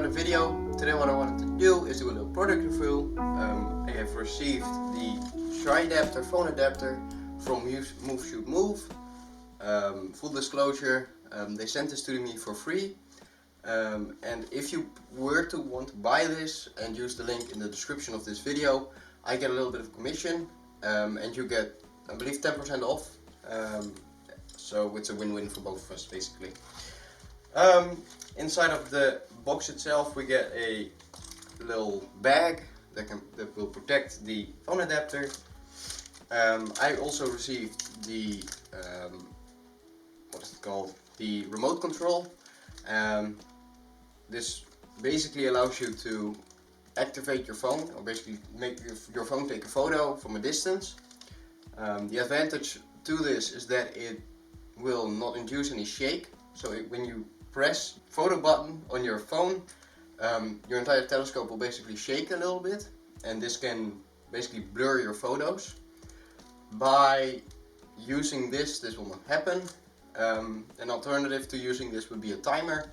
another video. Today what I wanted to do is do a little product review. I have received the Tridapter phone adapter from MoveShootMove. Full disclosure, they sent this to me for free. And if you were to want to buy this and use the link in the description of this video, I get a little bit of commission, and you get, I believe, 10% off. So it's a win-win for both of us basically. Inside of the box itself we get a little bag that will protect the phone adapter. I also received the what is it called? The remote control. This basically allows you to activate your phone, or basically make your phone take a photo from a distance. The advantage to this is that it will not induce any shake. So when you press photo button on your phone, your entire telescope will basically shake a little bit, and this can basically blur your photos. By using this will not happen. An alternative to using this would be a timer.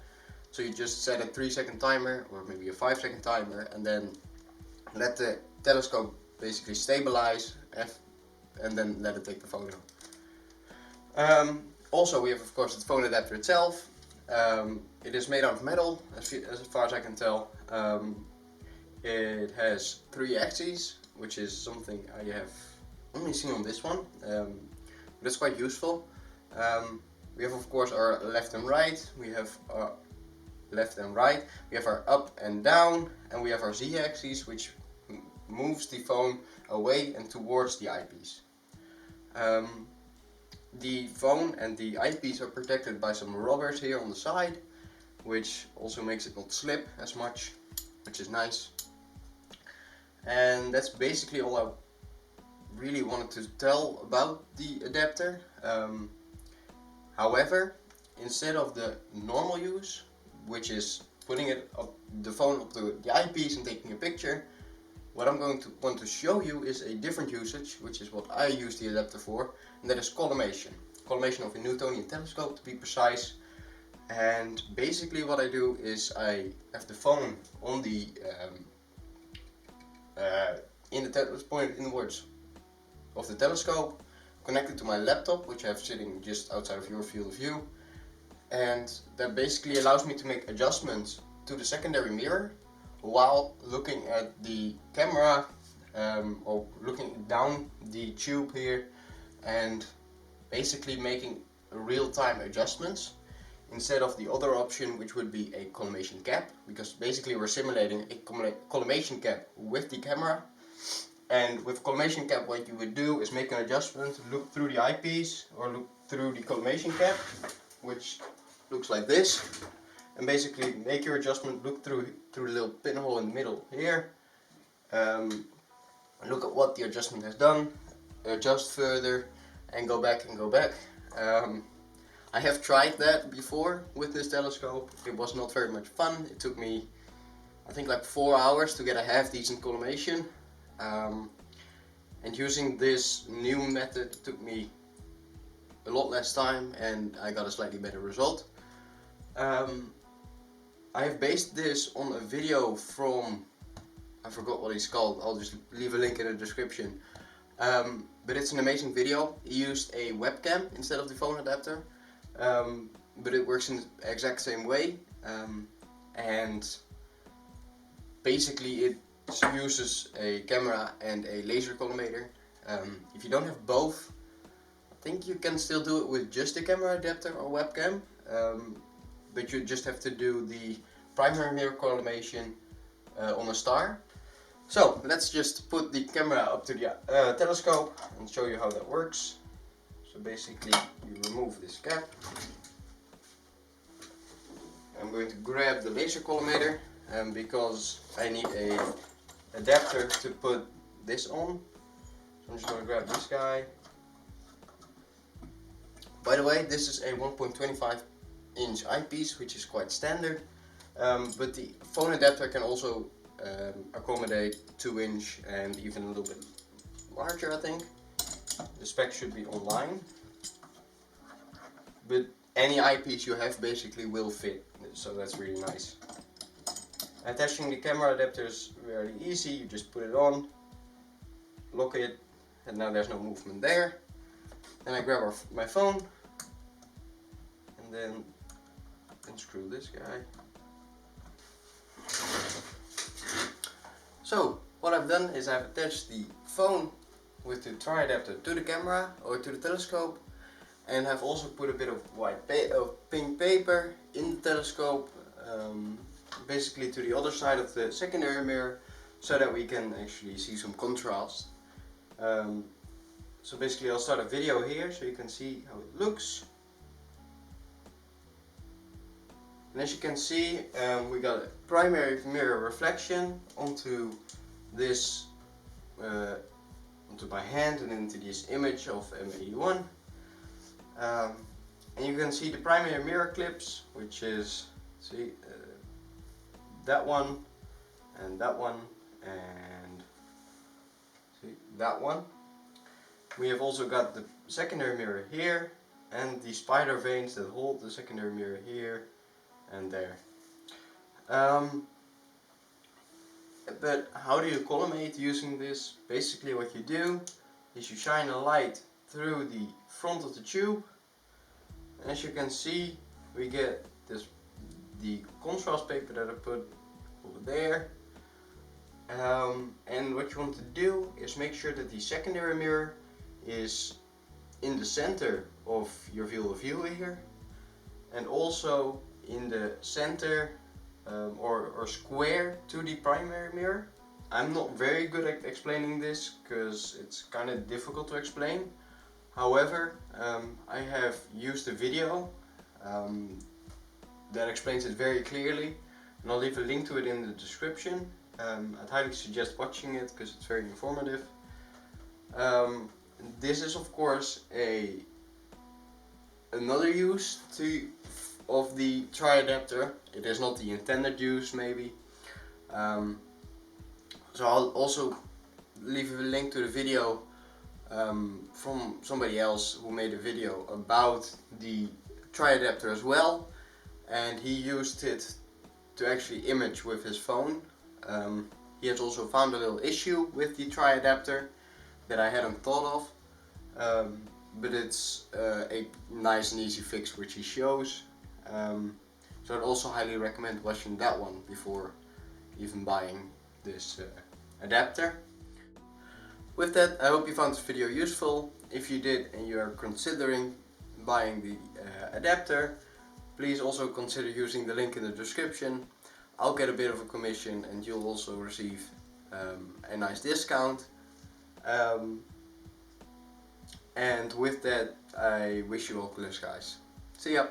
So you just set a 3-second timer or maybe a 5-second timer, and then let the telescope basically stabilize and then let it take the photo. Also we have of course the phone adapter itself. It is made out of metal, as far as I can tell. It has 3 axes, which is something I have only seen on this one, but it's quite useful. We have of course our left and right, we have our left and right, we have our up and down, and we have our Z axis, which moves the phone away and towards the eyepiece. The phone and the eyepiece are protected by some rubbers here on the side, which also makes it not slip as much, which is nice. And that's basically all I really wanted to tell about the adapter. However, instead of the normal use, which is putting the phone up to the eyepiece and taking a picture, what I'm going to want to show you is a different usage, which is what I use the adapter for, and that is collimation. Collimation of a Newtonian telescope, to be precise. And basically what I do is I have the phone on the pointed inwards of the telescope, connected to my laptop, which I have sitting just outside of your field of view, and that basically allows me to make adjustments to the secondary mirror while looking at the camera, or looking down the tube here, and basically making real-time adjustments instead of the other option, which would be a collimation cap, because basically we're simulating a collimation cap with the camera. And with collimation cap, what you would do is make an adjustment, look through the eyepiece or look through the collimation cap, which looks like this, and basically make your adjustment, look through the little pinhole in the middle here, look at what the adjustment has done, adjust further, and go back and go back. I have tried that before with this telescope. It was not very much fun. It took me, I think, like 4 hours to get a half decent collimation. And using this new method took me a lot less time, and I got a slightly better result. I have based this on a video from, I forgot what he's called, I'll just leave a link in the description. But it's an amazing video. He used a webcam instead of the phone adapter, but it works in the exact same way, and basically it uses a camera and a laser collimator. If you don't have both, I think you can still do it with just a camera adapter or webcam, but you just have to do the primary mirror collimation on a star. So let's just put the camera up to the telescope and show you how that works. So basically you remove this cap. I'm going to grab the laser collimator, because I need a adapter to put this on. So I'm just going to grab this guy. By the way, this is a 1.25 inch eyepiece, which is quite standard, but the phone adapter can also accommodate 2-inch and even a little bit larger, I think. The specs should be online, but any eyepiece you have basically will fit, so that's really nice. Attaching the camera adapter is very easy. You just put it on, lock it, and now there's no movement there. Then I grab my phone and then unscrew this guy. So what I've done is I've attached the phone with the Tridapter to the camera or to the telescope, and I've also put a bit of pink paper in the telescope, basically to the other side of the secondary mirror, so that we can actually see some contrast. So basically I'll start a video here so you can see how it looks. And as you can see, we got a primary mirror reflection onto this, onto my hand and into this image of M81. And you can see the primary mirror clips, which is, see, that one and that one and see, that one. We have also got the secondary mirror here and the spider veins that hold the secondary mirror here and there. But how do you collimate using this? Basically what you do is you shine a light through the front of the tube, and as you can see we get the contrast paper that I put over there. And what you want to do is make sure that the secondary mirror is in the center of your field of view here, and also in the center or square to the primary mirror. I'm not very good at explaining this because it's kind of difficult to explain. However, I have used a video that explains it very clearly, and I'll leave a link to it in the description. I'd highly suggest watching it because it's very informative. This is of course another use of the Tridapter. It is not the intended use maybe. So I'll also leave a link to the video from somebody else who made a video about the Tridapter as well, and he used it to actually image with his phone. He has also found a little issue with the Tridapter that I hadn't thought of, but it's a nice and easy fix which he shows. So I'd also highly recommend watching that one before even buying this adapter. With that, I hope you found this video useful. If you did and you are considering buying the adapter, please also consider using the link in the description. I'll get a bit of a commission and you'll also receive a nice discount. And with that, I wish you all clear skies. See ya!